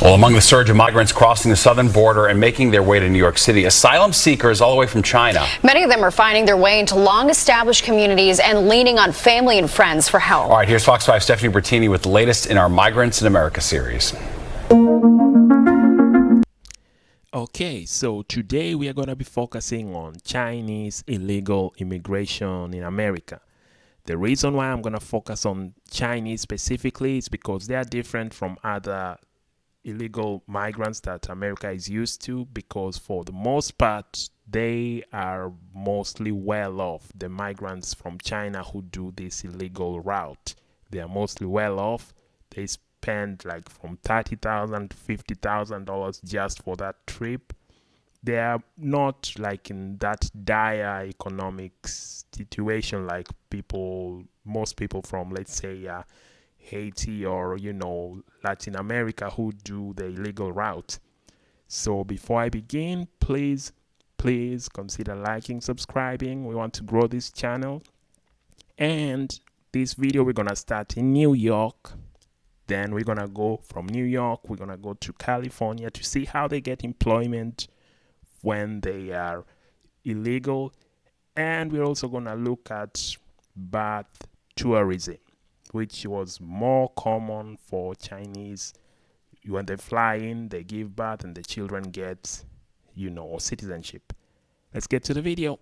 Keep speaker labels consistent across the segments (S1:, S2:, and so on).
S1: Well, among the surge of migrants crossing the southern border and making their way to New York City, asylum seekers all the way from China.
S2: Many of them are finding their way into long-established communities and leaning on family and friends for help.
S1: All right, here's Fox 5's Stephanie Bertini with the latest in our Migrants in America series.
S3: Okay, so today we are going to be focusing on Chinese illegal immigration in America. The reason why I'm going to focus on Chinese specifically is because they are different from other illegal migrants that America is used to, because for the most part they are mostly well off. The migrants from China who do this illegal route, they are mostly well off. They spend like from $30,000 to $50,000 just for that trip. They are not like in that dire economic situation like most people from, let's say, Haiti or, Latin America who do the illegal route. So before I begin, please consider liking, subscribing. We want to grow this channel. And this video, we're going to start in New York. Then we're going to go from New York, we're going to go to California to see how they get employment when they are illegal. And we're also going to look at bath tourism, which was more common for Chinese. When they fly in, they give birth and the children get, citizenship. Let's get to the video.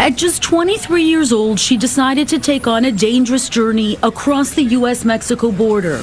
S4: At just 23 years old, she decided to take on a dangerous journey across the U.S.-Mexico border.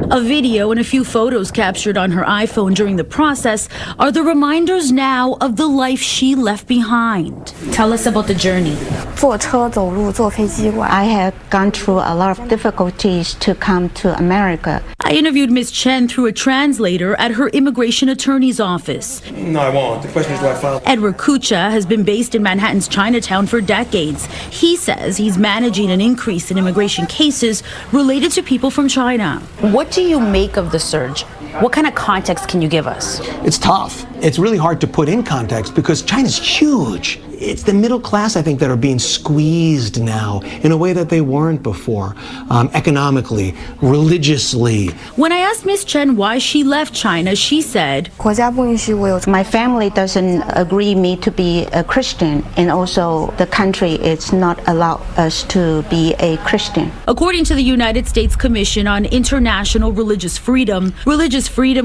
S4: A video and a few photos captured on her iPhone during the process are the reminders now of the life she left behind. Tell us about the journey.
S5: I have gone through a lot of difficulties to come to America.
S4: I interviewed Ms. Chen through a translator at her immigration attorney's office.
S6: No, I won't. The question is, do I file?
S4: Edward Kucha has been based in Manhattan's Chinatown for decades. He says he's managing an increase in immigration cases related to people from China.
S7: What do you make of the surge? What kind of context can you give us?
S6: It's tough. It's really hard to put in context because China's huge. It's the middle class, I think, that are being squeezed now in a way that they weren't before, economically, religiously.
S4: When I asked Ms. Chen why she left China, she said,
S5: My family doesn't agree me to be a Christian, and also the country is not allow us to be a Christian.
S4: According to the United States Commission on International Religious Freedom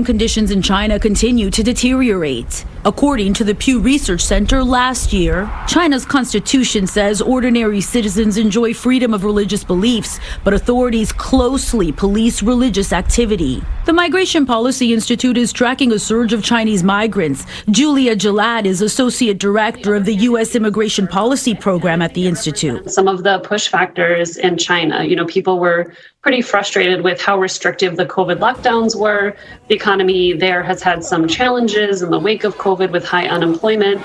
S4: conditions in China continue to deteriorate. According to the Pew Research Center last year, China's constitution says ordinary citizens enjoy freedom of religious beliefs, but authorities closely police religious activity. The Migration Policy Institute is tracking a surge of Chinese migrants. Julia Gilad is Associate Director of the U.S. Immigration Policy Program at the Institute.
S8: Some of the push factors in China, people were pretty frustrated with how restrictive the COVID lockdowns were. The economy there has had some challenges in the wake of COVID with high unemployment.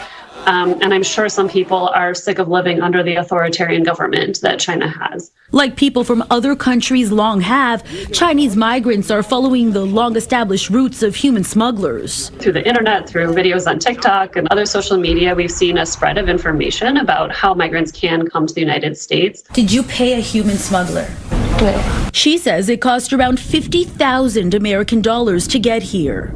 S8: And I'm sure some people are sick of living under the authoritarian government that China has.
S4: Like people from other countries long have, Chinese migrants are following the long-established routes of human smugglers.
S8: Through the internet, through videos on TikTok and other social media, we've seen a spread of information about how migrants can come to the United States.
S4: Did you pay a human smuggler? She says it cost around 50,000 American dollars to get here.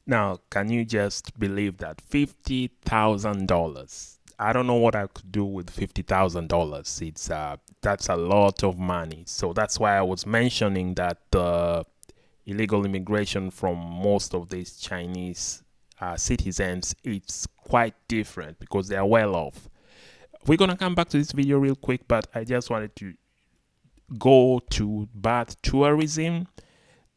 S3: Now, can you just believe that $50,000? I don't know what I could do with $50,000. That's a lot of money. So that's why I was mentioning that the illegal immigration from most of these Chinese citizens, it's quite different because they are well off. We're gonna come back to this video real quick, but I just wanted to go to bath tourism.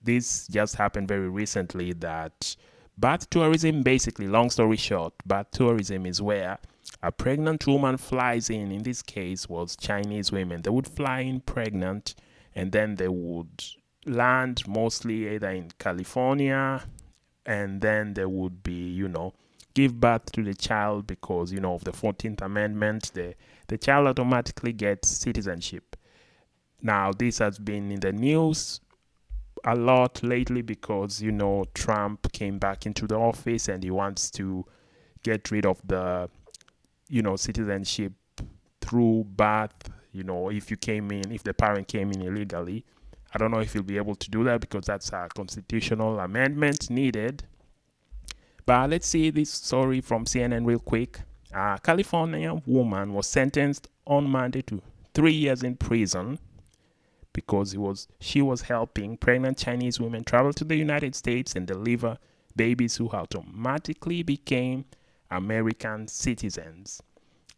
S3: This just happened very recently that bath tourism, basically, long story short, bath tourism is where a pregnant woman flies in this case was Chinese women. They would fly in pregnant and then they would land mostly either in California, and then they would be, give birth to the child because, of the 14th Amendment, the child automatically gets citizenship. Now, this has been in the news a lot lately because, Trump came back into the office and he wants to get rid of the, citizenship through birth you know, if the parent came in illegally. I don't know if you'll be able to do that because that's a constitutional amendment needed. But let's see this story from CNN real quick. A California woman was sentenced on Monday to 3 years in prison because she was helping pregnant Chinese women travel to the United States and deliver babies who automatically became American citizens.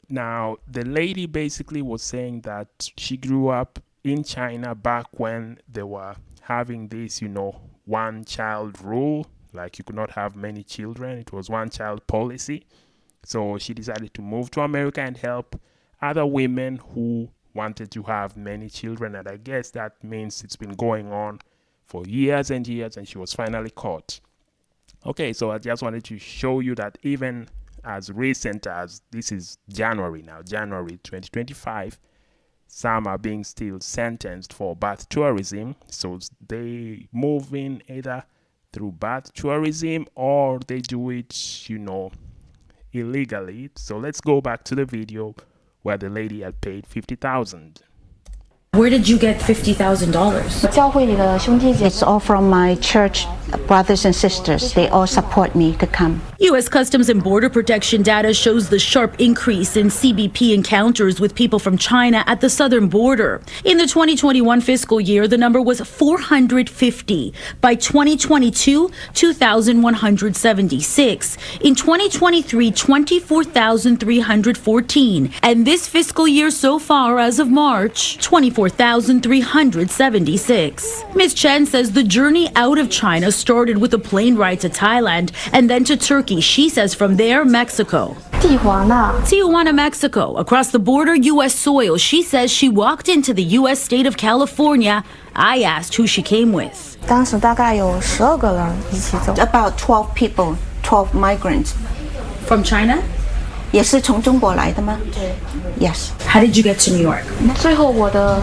S3: Now, the lady basically was saying that she grew up in China back when they were having this, you know, one-child rule. Like, you could not have many children. It was one-child policy. So she decided to move to America and help other women who wanted to have many children. And I guess that means it's been going on for years and years, and she was finally caught. Okay, so I just wanted to show you that even as recent as this is January now, January 2025, some are being still sentenced for birth tourism. So they move in either through birth tourism or they do it, you know, illegally. So let's go back to the video where the lady had paid $50,000.
S4: Where did you get $50,000?
S5: It's all from my church brothers and sisters. They all support me to come.
S4: U.S. Customs and Border Protection data shows the sharp increase in CBP encounters with people from China at the southern border. In the 2021 fiscal year, the number was 450. By 2022, 2,176. In 2023, 24,314. And this fiscal year so far, as of March, 24,376. Ms. Chen says the journey out of China started with a plane ride to Thailand and then to Turkey. She says from there, Mexico. Tijuana, Mexico. Across the border, U.S. soil. She says she walked into the U.S. state of California. I asked who she came with.
S5: About 12 people, 12 migrants.
S4: From China?
S5: 也是从中国来的吗? Yes.
S4: How did you get to New York?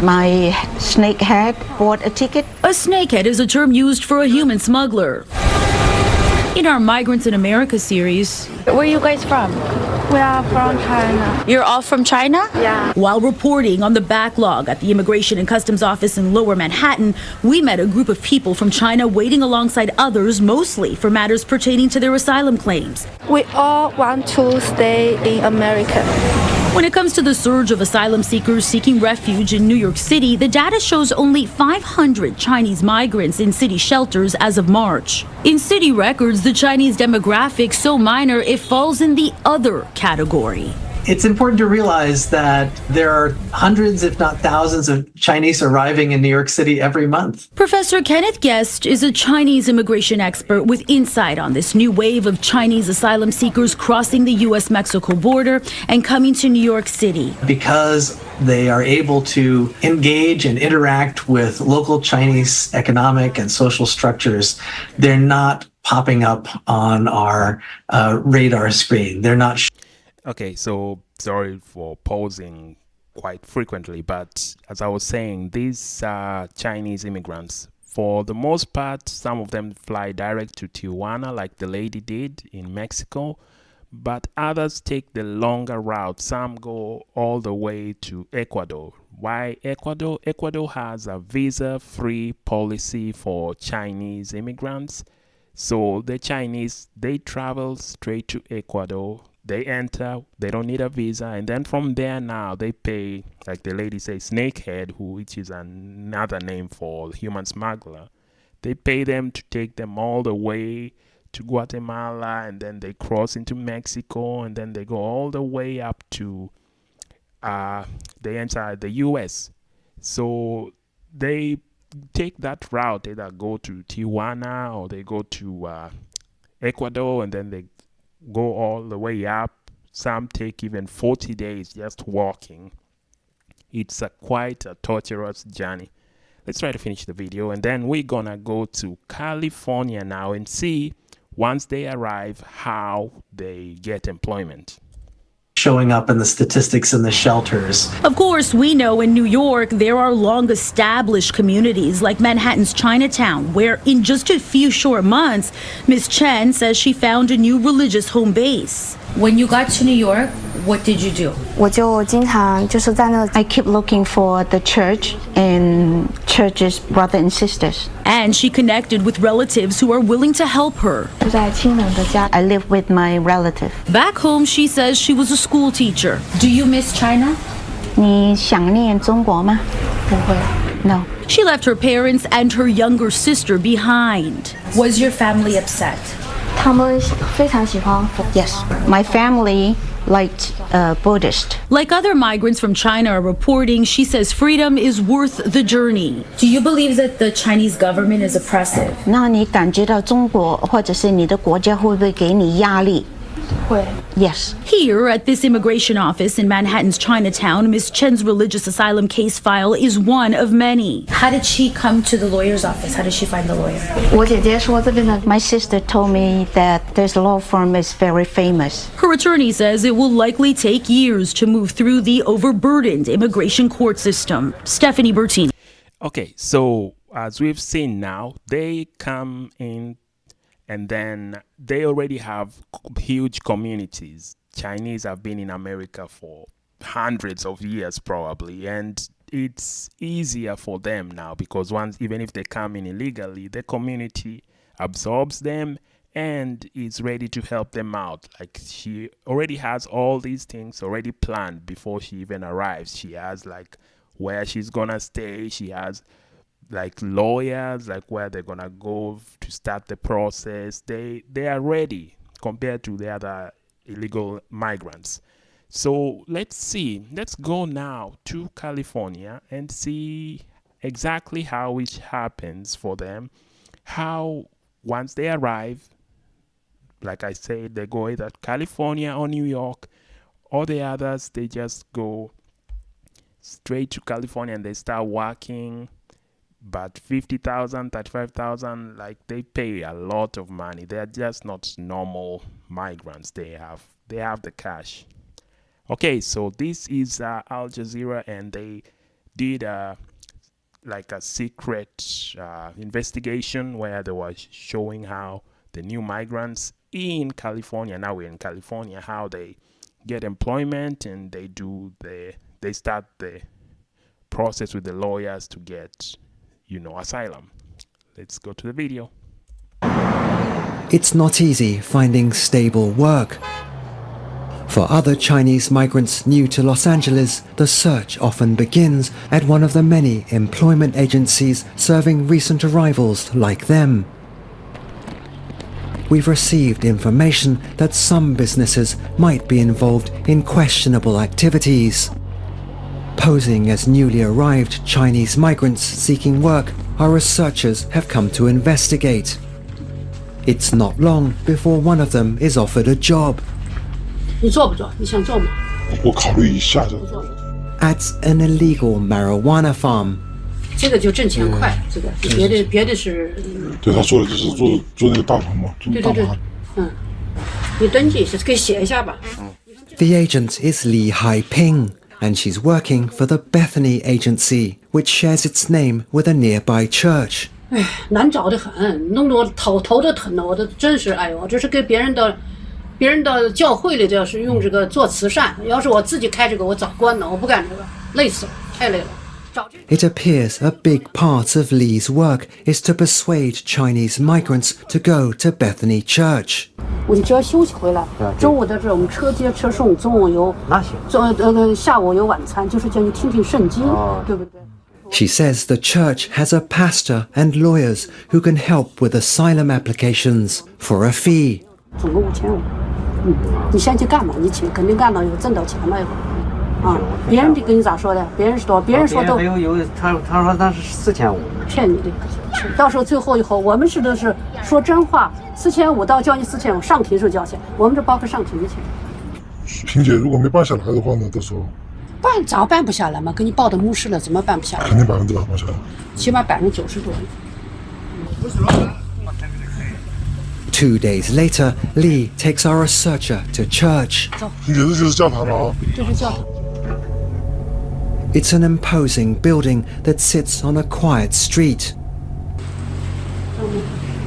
S5: My snakehead bought a ticket.
S4: A snakehead is a term used for a human smuggler. In our Migrants in America series,
S7: Where are you guys from?
S9: We are from China.
S7: You're all from China?
S9: Yeah.
S4: while reporting on the backlog at the Immigration and Customs Office in Lower Manhattan, we met a group of people from China waiting alongside others, mostly for matters pertaining to their asylum claims.
S9: We all want to stay in America.
S4: When it comes to the surge of asylum seekers seeking refuge in New York City, the data shows only 500 Chinese migrants in city shelters as of March. In city records, the Chinese demographic so minor it falls in the other category.
S10: It's important to realize that there are hundreds, if not thousands, of Chinese arriving in New York City every month.
S4: Professor Kenneth Guest is a Chinese immigration expert with insight on this new wave of Chinese asylum seekers crossing the U.S.-Mexico border and coming to New York City.
S10: Because they are able to engage and interact with local Chinese economic and social structures, they're not popping up on our radar screen. They're not.
S3: Okay, so sorry for pausing quite frequently, but as I was saying, these Chinese immigrants, for the most part, some of them fly direct to Tijuana like the lady did in Mexico, but others take the longer route. Some go all the way to Ecuador. Why Ecuador? Ecuador has a visa-free policy for Chinese immigrants. So the Chinese, they travel straight to Ecuador. They enter, they don't need a visa, and then from there now they pay, like the lady says, snakehead, which is another name for human smuggler. They pay them to take them all the way to Guatemala, and then they cross into Mexico, and then they go all the way up to, they enter the US. So they take that route, either go to Tijuana or they go to Ecuador, and then they go all the way up. Some take even 40 days just walking. It's quite a torturous journey. Let's try to finish the video, and then we're gonna go to California now and see, once they arrive, how they get employment.
S10: Showing up in the statistics in the shelters.
S4: Of course, we know in New York there are long-established communities like Manhattan's Chinatown, where in just a few short months, Ms. Chen says she found a new religious home base.
S7: When you got to New York,
S4: what did you do?
S9: 我就经常就是在那
S5: I keep looking for the church and church's brothers and sisters.
S4: And she connected with relatives who are willing to help her.
S9: 住在亲人的家。
S5: I live with my relative.
S4: Back home, she says she was a school teacher.
S7: Do you miss China?
S5: 你想念中国吗？
S9: 不会。
S5: No.
S4: She left her parents and her younger sister behind.
S7: Was your family upset?
S9: 他们非常喜欢。
S5: Yes. My family liked Buddhist.
S4: Like other migrants from China are reporting, she says freedom is worth the journey.
S7: Do you believe that the Chinese government is oppressive?
S5: 那你感觉到中国或者是你的国家会不会给你压力？
S9: 会。
S5: Yes.
S4: Here at this immigration office in Manhattan's Chinatown, Ms. Chen's religious asylum case file is one of many.
S7: How did she come to the lawyer's office? How did she find the lawyer?
S9: 我姐姐说这边的
S5: My sister told me that this law firm is very famous.
S4: Her attorney says it will likely take years to move through the overburdened immigration court system. Stephanie Bertini.
S3: Okay, so as we've seen now, they come in and then they already have huge communities. Chinese have been in America for hundreds of years probably, and it's easier for them now because even if they come in illegally, the community absorbs them and is ready to help them out. Like, she already has all these things already planned before she even arrives. She has like where she's gonna stay. She has like lawyers, like where they're gonna go to start the process. They are ready compared to the other illegal migrants. So let's go now to California and see exactly how it happens for them. How once they arrive, like I said, they go either California or New York, or the others, they just go straight to California and they start working. But 50,000, 35,000, like, they pay a lot of money. They are just not normal migrants. They have the cash. Okay, so this is Al Jazeera, and they did like a secret investigation where they were showing how the new migrants in California, now we're in California, how they get employment and they start the process with the lawyers to get asylum. Let's go to the video.
S11: It's not easy finding stable work. For other Chinese migrants new to Los Angeles, the search often begins at one of the many employment agencies serving recent arrivals like them. We've received information that some businesses might be involved in questionable activities. Posing as newly arrived Chinese migrants seeking work, our researchers have come to investigate. It's not long before one of them is offered a job.
S12: 你做不做？你想做吗？我考虑一下的。
S11: At an illegal marijuana farm.
S12: 这个就挣钱快，这个别的是。
S13: 对，他说的就是做那个大棚嘛，
S12: 对，你登记是可以写一下吧。
S11: The agent is Li Haiping, and she's working for the Bethany Agency, which shares its name with a nearby church.
S12: 哎，难找得很，弄得我头都疼了，我都真是哎呦，这是给别人的教会里，要是用这个做慈善，要是我自己开这个，我早关了，我不干这个，累死了，太累了。
S11: It appears a big part of Li's work is to persuade Chinese migrants to go to Bethany Church.
S12: 我只要休息回来，中午的这种车接车送，中午有下午有晚餐，就是叫你听听圣经，对不对？
S11: She says the church has a pastor and lawyers who can help with asylum applications for a fee.
S12: 总共5500，你先去干嘛？你肯定干到有挣到钱了以后。 啊，别人跟你咋说的？别人是多，别人说都
S14: 他说他是4500，
S12: 骗你的。到时候最后以后，我们都是说真话，4500到交你4500，上庭时候交钱，我们这包括上庭的钱。
S13: 萍姐，如果没办下来的话呢，到时候
S12: 早办不下来嘛，给你报的牧师了，怎么办不下来？
S13: 肯定100%办下来，
S12: 起码90%多。
S11: 2 days later, Li takes our researcher to church.
S13: 萍姐，这就是教堂了啊！
S12: 这是教堂。
S11: It's an imposing building that sits on a quiet street.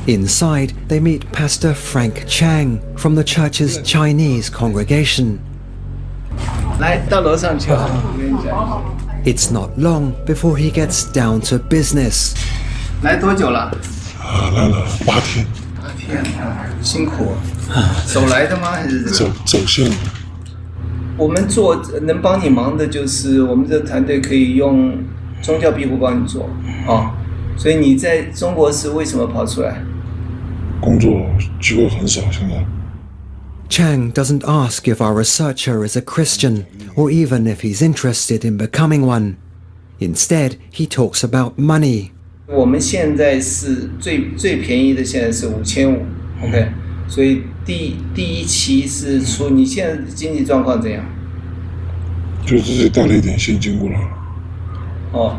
S11: Inside, they meet Pastor Frank Chang from the church's Chinese congregation.
S14: 来到楼上去啊！我跟你讲，
S11: It's not long before he gets down to business.
S14: 来多久了？
S13: 来了8天。
S14: 8天啊，辛苦。走来的吗？还是
S13: 走线的。
S14: 我们做能帮你忙的，就是我们这团队可以用宗教庇护帮你做啊。所以你在中国是为什么跑出来？
S13: 工作机会很少，现在。
S11: Chang doesn't ask if our researcher is a Christian or even if he's interested in becoming one. Instead, he talks about money.
S14: 我们现在是最便宜的，现在是5500，OK。所以第一期是出，你现在经济状况怎样？
S13: 就直接带了一点现金过来了。
S14: 哦，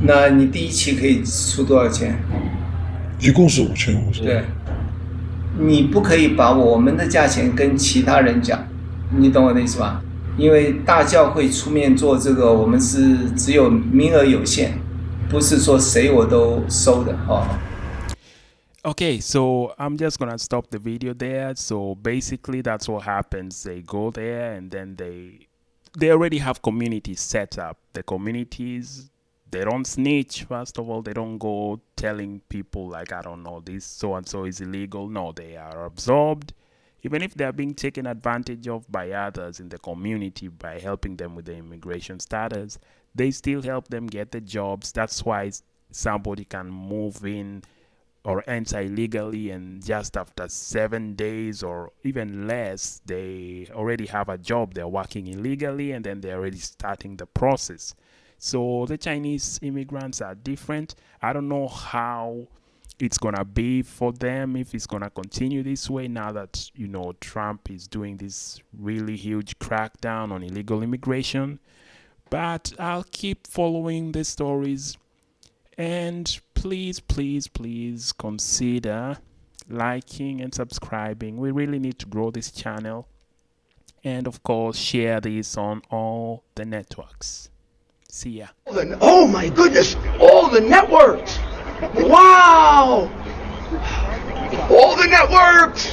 S14: 那你第一期可以出多少钱？
S13: 一共是5500。
S14: 对。 你不可以把我们的价钱跟其他人讲，你懂我的意思吧？因为大教会出面做这个，我们是只有名额有限，不是说谁我都收的哦。
S3: Okay, so I'm just gonna stop the video there. So basically that's what happens. They go there and then they already have communities set up. The communities, they don't snitch. First of all, they don't go telling people like, I don't know, this so-and-so is illegal. No, they are absorbed. Even if they're being taken advantage of by others in the community by helping them with the immigration status, they still help them get the jobs. That's why somebody can move in or enter illegally and just after 7 days or even less, they already have a job. They're working illegally and then they're already starting the process. So the Chinese immigrants are different. I don't know how it's gonna be for them, if it's gonna continue this way now that, you know, Trump is doing this really huge crackdown on illegal immigration. But I'll keep following the stories, and please consider liking and subscribing. We really need to grow this channel, and of course share this on all the networks. See ya.
S15: Oh my goodness, all the networks! Wow! All the networks!